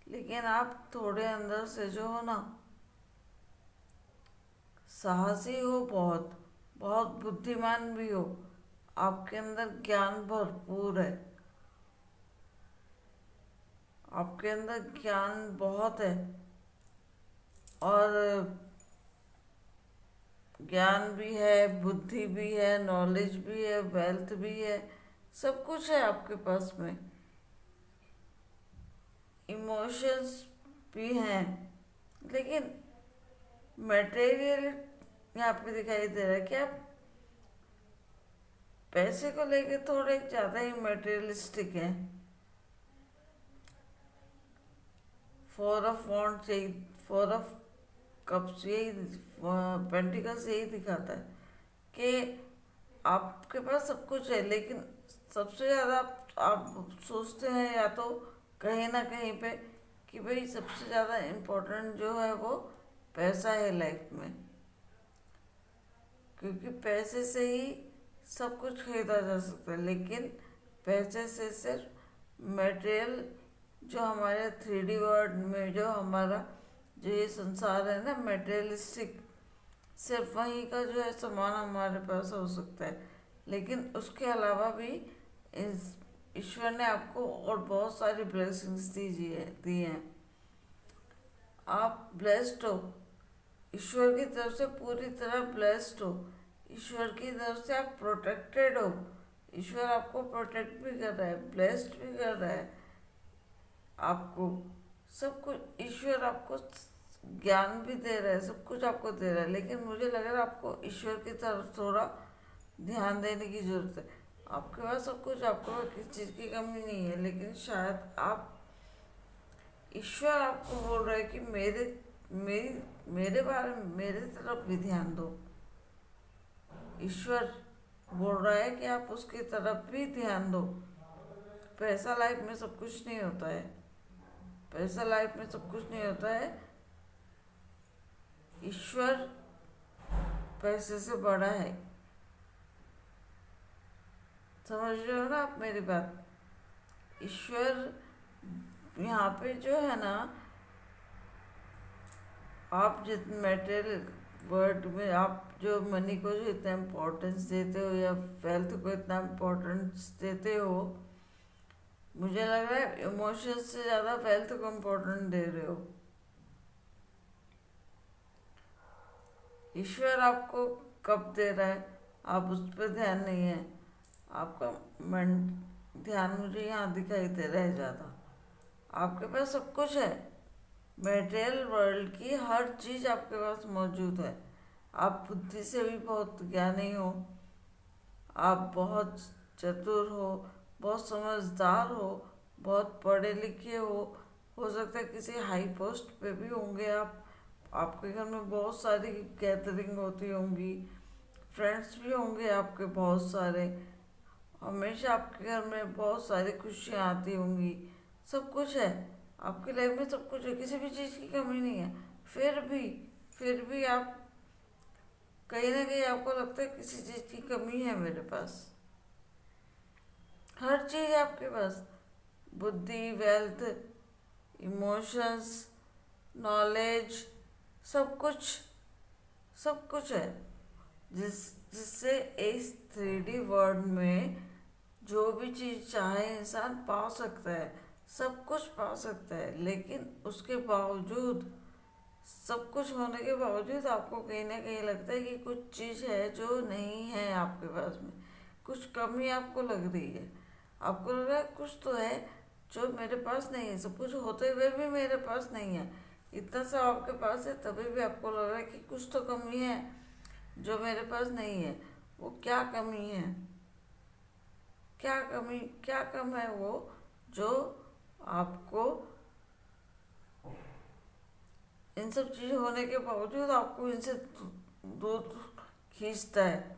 लेकिन आप थोड़े अंदर से जो हो ना, साहसी हो, बहुत बहुत बुद्धिमान भी हो, आपके अंदर ज्ञान भरपूर है, आपके अंदर ज्ञान बहुत है। और ज्ञान भी है, बुद्धि भी है, नॉलेज भी है, वेल्थ भी है, सब कुछ है आपके पास में। इमोशंस भी हैं, लेकिन मटेरियल यहाँ पे दिखाई दे रहा है कि आप पैसे को लेके थोड़े ज़्यादा ही मटेरियलिस्टिक हैं। फोर ऑफ वॉन्ड्स यही, फोर ऑफ कप्स यही, पेंटिकल्स यही दिखाता है कि आपके पास सब कुछ है, लेकिन सबसे ज़्यादा आप सोचते हैं या तो कहीं ना कहीं पे कि भाई सबसे ज़्यादा इम्पोर्टेंट जो है वो पैसा है लाइफ में, क्योंकि पैसे से ही सब कुछ खरीदा जा सकता है। लेकिन पैसे से सिर्फ मटेरियल, जो हमारे 3D वर्ल्ड में जो हमारा जो ये संसार है ना मटेरियलिस्टिक, सिर्फ वहीं का जो है सामान हमारे पास हो सकता है। लेकिन उसके अलावा भी ईश्वर ने आपको और बहुत सारी ब्लेसिंग्स दी हैं। आप ब्लेस्ड हो, ईश्वर की तरफ से पूरी तरह ब्लेस्ड हो, ईश्वर की तरफ से आप प्रोटेक्टेड हो, ईश्वर आपको प्रोटेक्ट भी कर रहा है, ब्लेस्ड भी कर रहा है आपको, सब कुछ ईश्वर आपको ज्ञान भी दे रहा है, सब कुछ आपको दे रहा है। लेकिन मुझे लग रहा है आपको ईश्वर की तरफ थोड़ा ध्यान देने की ज़रूरत है। आपके पास सब कुछ, आपके पास किसी चीज़ की कमी नहीं है, लेकिन शायद आप, ईश्वर आपको बोल रहा है कि मेरे बारे में, मेरे तरफ भी ध्यान दो। ईश्वर बोल रहा है कि आप उसकी तरफ भी ध्यान दो। पैसा लाइफ में सब कुछ नहीं होता है, पैसा लाइफ में सब कुछ नहीं होता है। ईश्वर पैसे से बड़ा है, समझ रहे हो ना आप मेरी बात। ईश्वर यहाँ पे जो है ना, आप जितने मेटेरियल वर्ल्ड में आप जो मनी को जो इतना इम्पोर्टेंस देते हो या वेल्थ को इतना इम्पोर्टेंस देते हो, मुझे लग रहा है इमोशंस से ज़्यादा वेल्थ को इम्पोर्टेंस दे रहे हो। ईश्वर आपको कब दे रहा है आप उस पर ध्यान नहीं है, आपका मन ध्यान मुझे यहाँ दिखाई दे रहा है ज़्यादा। आपके पास सब कुछ है, मटेरियल वर्ल्ड की हर चीज़ आपके पास मौजूद है। आप बुद्धि से भी बहुत ज्ञानी हो, आप बहुत चतुर बहुत समझदार बहुत पढ़े लिखे हो सकता है किसी हाई पोस्ट पे भी होंगे आप। आपके घर में बहुत सारी गैदरिंग होती होंगी, फ्रेंड्स भी होंगे आपके बहुत सारे, हमेशा आपके घर में बहुत सारी खुशियाँ आती होंगी, सब कुछ है आपकी लाइफ में, सब कुछ है, किसी भी चीज़ की कमी नहीं है। फिर भी आप कहीं ना कहीं आपको लगता है किसी चीज़ की कमी है मेरे पास। हर चीज़ है आपके पास, बुद्धि, वेल्थ, इमोशंस, नॉलेज, सब कुछ, सब कुछ है जिससे इस 3D वर्ल्ड में जो भी चीज़ चाहे इंसान पा सकता है, सब कुछ पा सकता है। लेकिन उसके बावजूद, सब कुछ होने के बावजूद आपको कहीं ना कहीं लगता है कि कुछ चीज़ है जो नहीं है आपके पास में, कुछ कमी आपको लग रही है। आपको लग रहा है कुछ तो है जो मेरे पास नहीं है, सब कुछ होते हुए भी मेरे पास नहीं है। इतना सा आपके पास है तभी भी आपको लग रहा है कि कुछ तो कमी है जो मेरे पास नहीं है। वो क्या कमी है, क्या कम है वो जो आपको इन सब चीज़ होने के बावजूद आपको इनसे दूर खींचता है।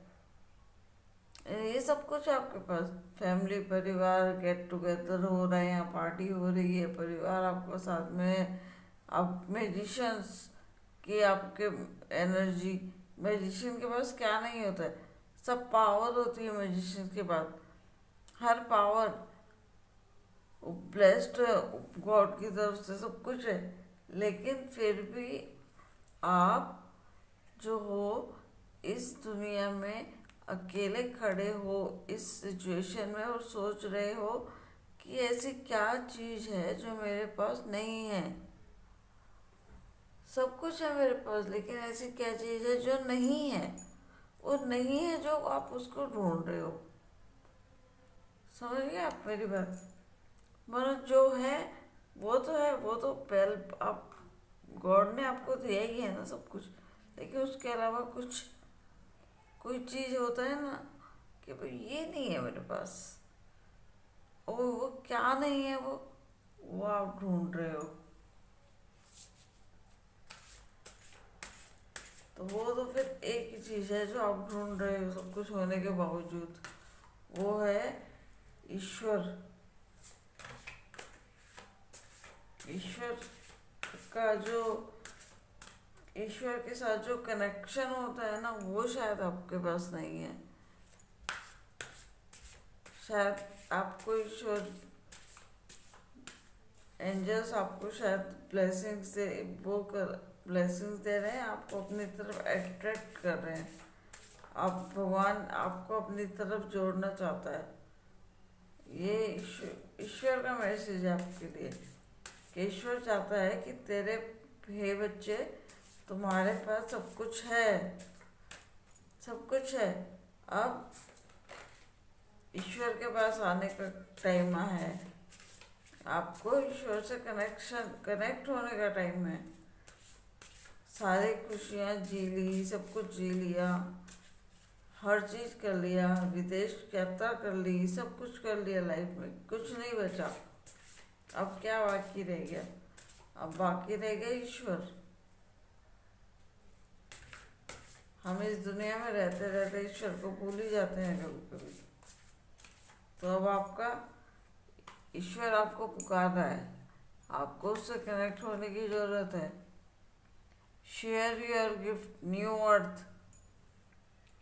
ये सब कुछ आपके पास, फैमिली, परिवार, गेट टुगेदर हो रहे हैं, पार्टी हो रही है, परिवार आपके साथ में है, आप मैजिशियंस की आपके एनर्जी, मैजिशियन के पास क्या नहीं होता है, सब पावर होती है मैजिशियन के पास, हर पावर ब्लेस्ड गॉड की तरफ से सब कुछ है। लेकिन फिर भी आप जो हो इस दुनिया में अकेले खड़े हो इस सिचुएशन में और सोच रहे हो कि ऐसी क्या चीज़ है जो मेरे पास नहीं है। सब कुछ है मेरे पास लेकिन ऐसी क्या चीज़ है जो नहीं है, वो नहीं है जो आप उसको ढूंढ रहे हो। समझ गए आप मेरी बात? मतलब जो है वो तो है, वो तो पहले आप गॉड ने आपको दिया ही है ना सब कुछ, लेकिन उसके अलावा कुछ कोई चीज़ होता है ना कि भाई ये नहीं है मेरे पास, वो क्या नहीं है, वो आप ढूंढ रहे हो। तो वो तो फिर एक ही चीज़ है जो आप ढूंढ रहे हो सब कुछ होने के बावजूद, वो है ईश्वर। ईश्वर का जो, ईश्वर के साथ जो कनेक्शन होता है ना वो शायद आपके पास नहीं है। शायद आपको ईश्वर, एंजल्स आपको शायद ब्लेसिंग्स दे, वो कर ब्लेसिंग्स दे रहे हैं, आपको अपनी तरफ अट्रैक्ट कर रहे हैं, आप भगवान आपको अपनी तरफ जोड़ना चाहता है। ये ईश्वर का मैसेज है आपके लिए कि ईश्वर चाहता है कि तेरे हे बच्चे, तुम्हारे पास सब कुछ है, सब कुछ है। अब ईश्वर के पास आने का टाइम है, आपको ईश्वर से कनेक्ट होने का टाइम है। सारी खुशियाँ जी ली, सब कुछ जी लिया, हर चीज़ कर लिया, विदेश यात्रा कर ली, सब कुछ कर लिया, लाइफ में कुछ नहीं बचा। अब क्या बाकी रह गया? अब बाकी रह गया ईश्वर। हम इस दुनिया में रहते रहते ईश्वर को भूल ही जाते हैं कभी कभी। तो अब आपका ईश्वर आपको पुकार रहा है, आपको उससे कनेक्ट होने की ज़रूरत है। Share your gift, new earth.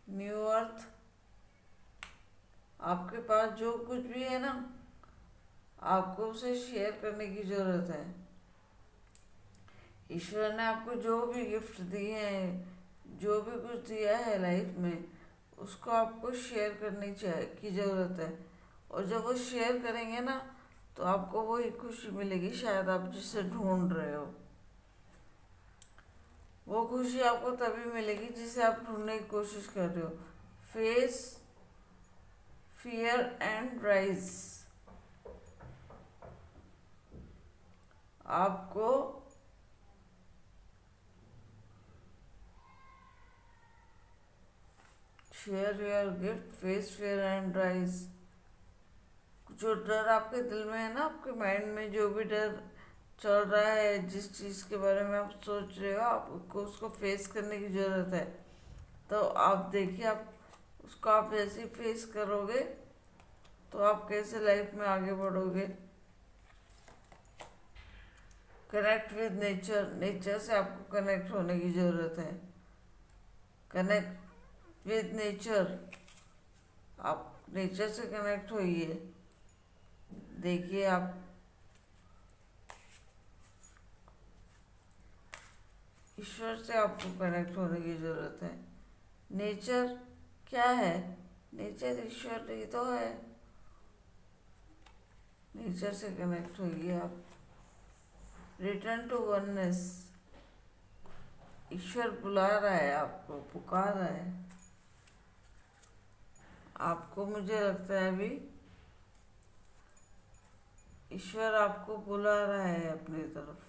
New earth, आपके पास जो कुछ भी है ना, आपको उसे शेयर करने की ज़रूरत है। ईश्वर ने आपको जो भी गिफ्ट दिए हैं, जो भी कुछ दिया है लाइफ में, उसको आपको शेयर करने की ज़रूरत है। और जब वो शेयर करेंगे ना तो आपको वही खुशी मिलेगी शायद आप जिसे ढूंढ रहे हो। वो खुशी आपको तभी मिलेगी जिसे आप ढूंढने की कोशिश कर रहे हो। Face fear and rise. आपको share your gift, face fear and rise. जो डर आपके दिल में है ना, आपके माइंड में जो भी डर चल रहा है, जिस चीज़ के बारे में आप सोच रहे हो, आपको उसको फेस करने की ज़रूरत है। तो आप देखिए, आप उसको आप जैसे ही फेस करोगे तो आप कैसे लाइफ में आगे बढ़ोगे। कनेक्ट विद नेचर, नेचर से आपको कनेक्ट होने की ज़रूरत है। कनेक्ट विद नेचर, आप नेचर से कनेक्ट होइए। देखिए, आप ईश्वर से आपको कनेक्ट होने की ज़रूरत है। नेचर क्या है? नेचर ईश्वर ही तो है। नेचर से कनेक्ट होइए आप। रिटर्न टू वननेस, ईश्वर बुला रहा है आपको, पुकार रहा है आपको। मुझे लगता है अभी ईश्वर आपको बुला रहा है अपनी तरफ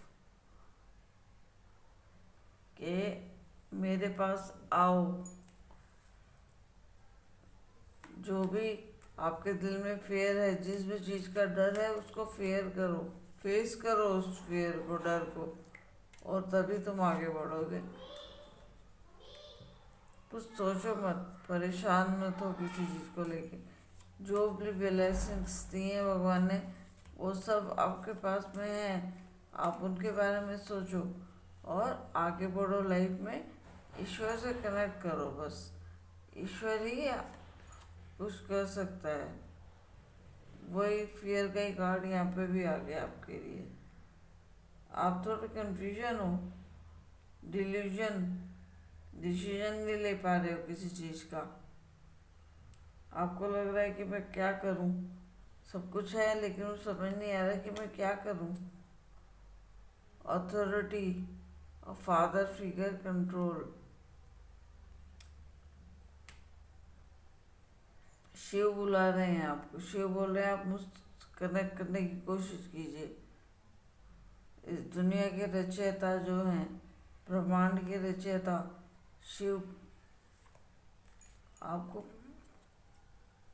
कि मेरे पास आओ। जो भी आपके दिल में फेयर है, जिस भी चीज़ का डर है, उसको फेयर करो, फेस करो उस फेयर को, डर को, और तभी तुम आगे बढ़ोगे। कुछ सोचो मत, परेशान मत हो किसी चीज़ को लेके। जो भी ब्लेसिंग्स दी हैं भगवान ने, वो सब आपके पास में है। आप उनके बारे में सोचो और आगे बढ़ो लाइफ में। ईश्वर से कनेक्ट करो बस। ईश्वर ही कुछ कर सकता है। वही फियर का ही कार्ड यहाँ पे भी आ गया आपके लिए। आप थोड़े कंफ्यूजन हो, डिल्यूजन, डिसीजन नहीं ले पा रहे हो किसी चीज़ का। आपको लग रहा है कि मैं क्या करूं, सब कुछ है लेकिन वो समझ नहीं आ रहा कि मैं क्या करूं। अथॉरिटी और फादर फिगर कंट्रोल, शिव बुला रहे हैं आपको। शिव बोल रहे हैं आप मुझसे कनेक्ट करने की कोशिश कीजिए। इस दुनिया के रचयिता जो हैं, ब्रह्मांड के रचयिता शिव, आपको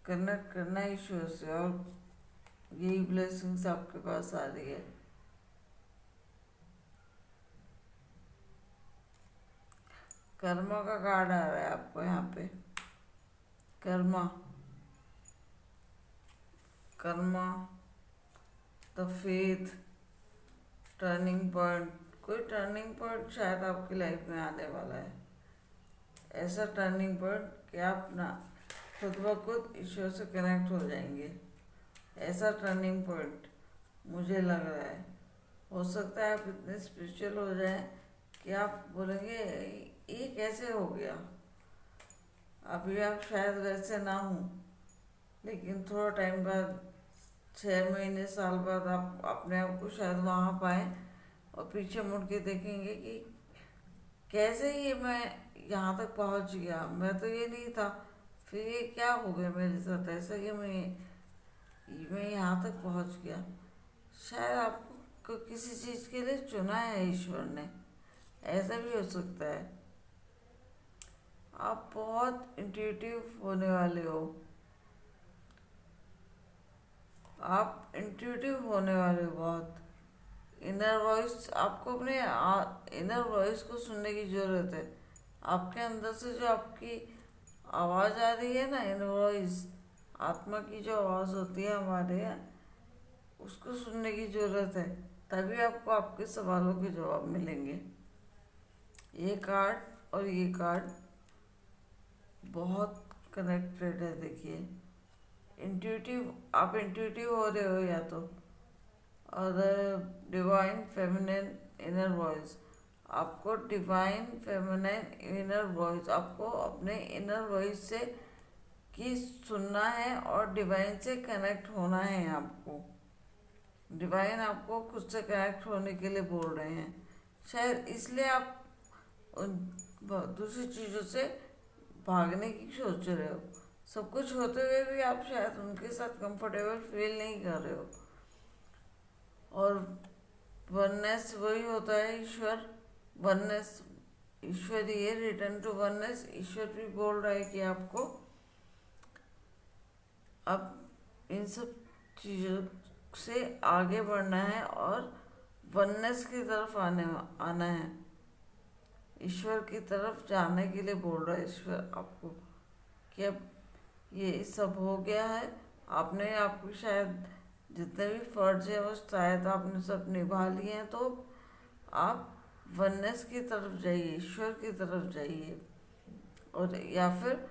कनेक्ट करना है ईश्वर से, और यही ब्लेसिंग्स आपके पास आ रही है। कर्मा का कार्ड आ रहा है आपको यहाँ पे। Karma, Karma, the faith, turning point. कोई टर्निंग पॉइंट शायद आपकी लाइफ में आने वाला है। ऐसा टर्निंग पॉइंट कि आप ना खुद ब खुद ईश्वर से कनेक्ट हो जाएंगे। ऐसा टर्निंग पॉइंट मुझे लग रहा है। हो सकता है आप इतने स्पिरिचुअल हो जाएं कि आप बोलेंगे ये कैसे हो गया। अभी आप शायद वैसे ना हो, लेकिन थोड़ा टाइम बाद, 6 महीने साल बाद, आप अपने आप को शायद वहाँ पाएँ और पीछे मुड़ के देखेंगे कि कैसे ये मैं यहाँ तक पहुँच गया। मैं तो ये नहीं था, फिर ये क्या हो गया मेरे साथ ऐसा कि मैं यहाँ तक पहुँच गया। शायद आपको किसी चीज़ के लिए चुना है ईश्वर ने, ऐसा भी हो सकता है। आप बहुत इंट्यूटिव होने वाले हो। आप इंट्यूटिव होने वाले हो बहुत। इनर वॉइस, आपको अपने इनर वॉइस को सुनने की ज़रूरत है। आपके अंदर से जो आपकी आवाज़ आ रही है ना, इनर वॉइस, आत्मा की जो आवाज़ होती है हमारे यहाँ, उसको सुनने की ज़रूरत है। तभी आपको आपके सवालों के जवाब मिलेंगे। ये कार्ड और ये कार्ड बहुत कनेक्टेड है। देखिए, इंट्यूटिव, आप इंट्यूटिव हो रहे हो या तो, और डिवाइन फेमिनिन इनर वॉइस, आपको डिवाइन फेमिनिन इनर वॉइस, आपको अपने इनर वॉइस से की सुनना है और डिवाइन से कनेक्ट होना है। आपको डिवाइन आपको खुद से कनेक्ट होने के लिए बोल रहे हैं। शायद इसलिए आप उन दूसरी चीज़ों से भागने की सोच रहे हो। सब कुछ होते हुए भी आप शायद उनके साथ कंफर्टेबल फील नहीं कर रहे हो। और वननेस वही होता है ईश्वर। वननेस ईश्वरीय, रिटर्न टू वननेस। ईश्वर भी बोल रहा है कि आपको अब इन सब चीज़ों से आगे बढ़ना है और वननेस की तरफ आना है। ईश्वर की तरफ जाने के लिए बोल रहा है ईश्वर आपको कि अब ये सब हो गया है, आपने आपकी शायद जितने भी फर्ज है वो शायद आपने सब निभा लिए हैं, तो आप वननेस की तरफ जाइए, ईश्वर की तरफ जाइए, और या फिर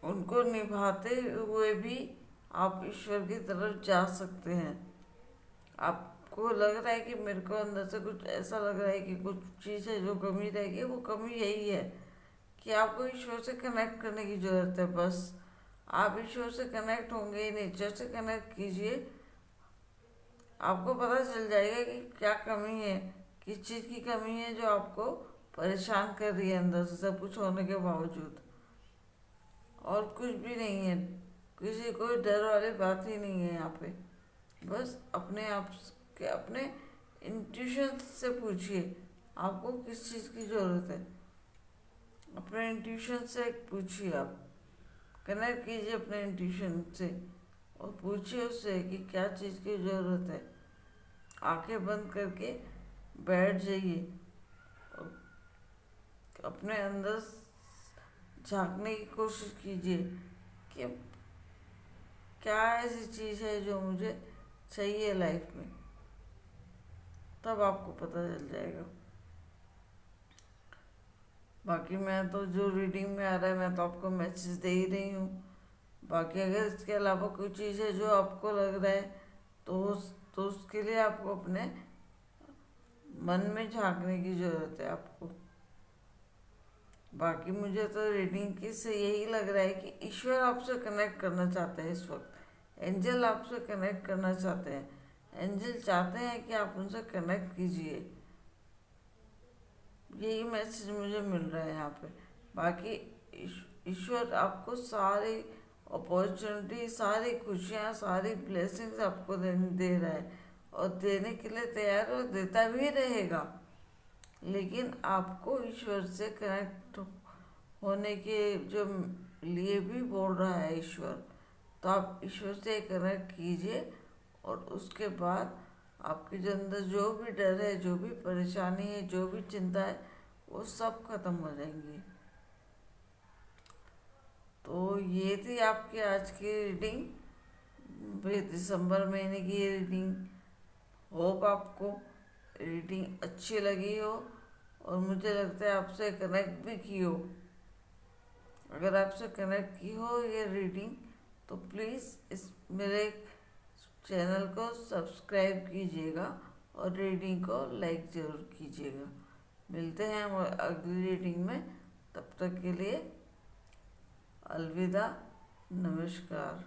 उनको निभाते हुए भी आप ईश्वर की तरफ जा सकते हैं। आपको लग रहा है कि मेरे को अंदर से कुछ ऐसा लग रहा है कि कुछ चीज़ है जो कमी रहेगी, वो कमी यही है कि आपको ईश्वर से कनेक्ट करने की ज़रूरत है। बस आप ईश्वर से कनेक्ट होंगे, नेचर से कनेक्ट कीजिए, आपको पता चल जाएगा कि क्या कमी है, किस चीज़ की कमी है जो आपको परेशान कर रही है अंदर से, सब कुछ होने के बावजूद। और कुछ भी नहीं है, किसी कोई डर वाली बात ही नहीं है यहाँ पे। बस अपने आप के अपने इंट्यूशन से पूछिए आपको किस चीज़ की ज़रूरत है। अपने इंट्यूशन से पूछिए, आप कनेक्ट कीजिए अपने इंट्यूशन से और पूछिए उससे कि क्या चीज़ की ज़रूरत है। आंखें बंद करके बैठ जाइए और अपने अंदर झांकने की कोशिश कीजिए कि क्या ऐसी चीज़ है जो मुझे चाहिए लाइफ में, तब आपको पता चल जाएगा। बाकी मैं तो जो रीडिंग में आ रहा है मैं तो आपको मैसेज दे ही रही हूँ। बाकी अगर इसके अलावा कोई चीज़ है जो आपको लग रहा है तो उसके लिए आपको अपने मन में झांकने की ज़रूरत है आपको। बाकी मुझे तो रीडिंग की से यही लग रहा है कि ईश्वर आपसे कनेक्ट करना चाहते हैं इस वक्त, एंजल आपसे कनेक्ट करना चाहते हैं, एंजल चाहते हैं कि आप उनसे कनेक्ट कीजिए। यही मैसेज मुझे मिल रहा है यहाँ पे। बाकी ईश्वर आपको सारी अपॉर्चुनिटी, सारी खुशियाँ, सारी ब्लेसिंग्स आपको दे रहा है और देने के लिए तैयार और देता भी रहेगा। लेकिन आपको ईश्वर से कनेक्ट होने के जो लिए भी बोल रहा है ईश्वर, तो आप ईश्वर से कनेक्ट कीजिए और उसके बाद आपके जो अंदर जो भी डर है, जो भी परेशानी है, जो भी चिंता है, वो सब खत्म हो जाएंगी। तो ये थी आपकी आज की रीडिंग, दिसंबर महीने की रीडिंग। होप आपको रीडिंग अच्छी लगी हो और मुझे लगता है आपसे कनेक्ट भी की हो। अगर आपसे कनेक्ट की हो ये रीडिंग तो प्लीज़ इस मेरे चैनल को सब्सक्राइब कीजिएगा और रीडिंग को लाइक ज़रूर कीजिएगा। मिलते हैं हम अगली रीडिंग में, तब तक के लिए अलविदा, नमस्कार।